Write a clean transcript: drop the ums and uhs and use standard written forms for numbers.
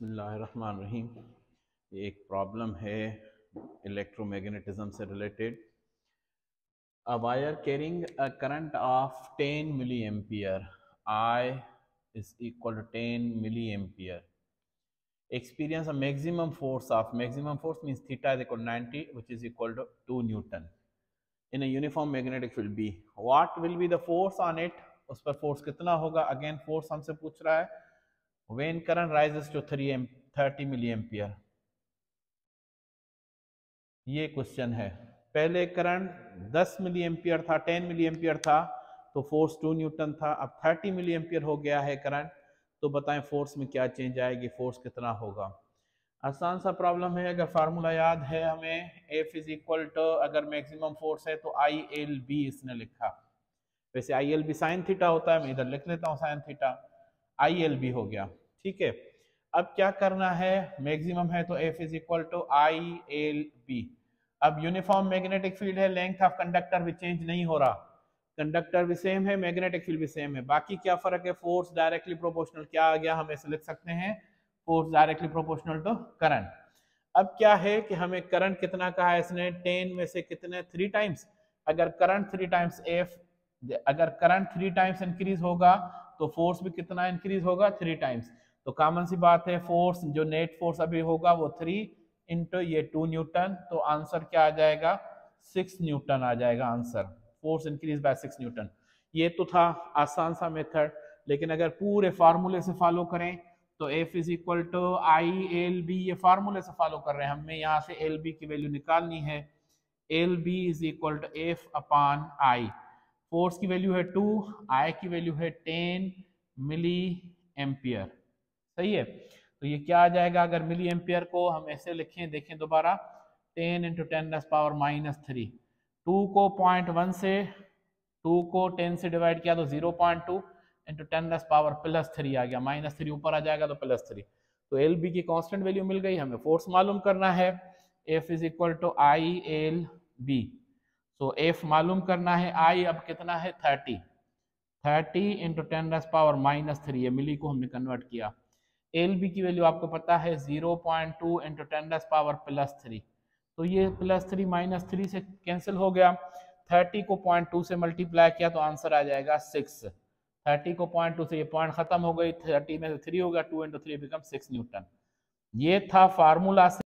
बिस्मिल्लाहिर्रहमानिर्रहीम। ये एक प्रॉब्लम है इलेक्ट्रोमैग्नेटिज्म से related. A wire carrying a current of 10 milliampere I is equal to 10 milliampere experience a maximum force means theta is equal to 90 which is equal to 2 Newton in a uniform magnetic field B. What will be the force on it? उस पर force कितना होगा? Again force हमसे पूछ रहा है। When current rises to 30 milliampere, ये question है। पहले करंट 10 मिली एम्पियर था, 10 मिली एम्पियर था तो फोर्स 2 न्यूटन था। अब 30 मिली एम्पियर हो गया है करंट, तो बताएं फोर्स में क्या चेंज आएगी, फोर्स कितना होगा। आसान सा प्रॉब्लम है। अगर फार्मूला याद है हमें, F इज इक्वल टू, अगर मैक्सिमम फोर्स है तो आई एल बी इसने लिखा। वैसे I L B sine theta होता है, मैं इधर लिख लेता हूँ sine theta, I L B हो गया। ठीक है, अब क्या करना है, मैक्सिमम है तो F is equal to I L B. अब यूनिफॉर्म मैग्नेटिक फील्ड है, लेंथ ऑफ कंडक्टर भी चेंज नहीं हो रहा, कंडक्टर भी सेम है, मैग्नेटिक फील्ड भी सेम है। बाकी क्या फर्क है, फोर्स डायरेक्टली प्रोपोर्शनल, क्या आ गया, हम ऐसे लिख सकते हैं force directly proportional to current. अब क्या है कि हमें करंट कितना कहा है इसने, 10 में से कितने, 3 टाइम्स। अगर करंट 3 टाइम्स F, अगर करंट 3 टाइम्स इंक्रीज होगा तो फोर्स भी कितना इंक्रीज होगा, 3 टाइम्स। तो कॉमन सी बात है, फोर्स जो नेट फोर्स अभी होगा वो 3 इंटू ये 2 न्यूटन, तो आंसर क्या आ जाएगा, 6 न्यूटन आ जाएगा answer. Force increase by 6 Newton. ये तो था आसान सा मेथड, लेकिन अगर पूरे फार्मूले से फॉलो करें तो F is equal to I L B, ये फार्मूले से फॉलो कर रहे हैं, हमें यहाँ से एल बी की वैल्यू निकालनी है। L B is equal to F upon I. Force की वैल्यू है 2, आई की वैल्यू है 10 मिली एम्पियर। सही है, तो ये क्या आ जाएगा, अगर मिली एम्पियर को हम ऐसे लिखें, देखें दोबारा, 10 इंटू 10⁻³ 2 को 0.1 से, 2 को 10 से डिवाइड किया तो 0.2 इंटू 10⁻+3 आ गया, -3 ऊपर आ जाएगा तो +3। तो एल बी की कांस्टेंट वैल्यू मिल गई, हमें फोर्स मालूम करना है। F is equal to I L B. So F मालूम करना है, I अब कितना है 30 इंटू 10⁻³ मिली को हमने कन्वर्ट किया। एल बी की वैल्यू आपको पता है 0.2 इंटू 10⁻+3, तो ये +3 -3 से कैंसिल हो गया। 30 को 0.2 से मल्टीप्लाई किया तो आंसर आ जाएगा 6। 30 को 0.2 से ये पॉइंट खत्म हो गई, 30 में से 3 होगा, 2 इंटू 3 बिकम 6 न्यूटन। ये था फार्मूला से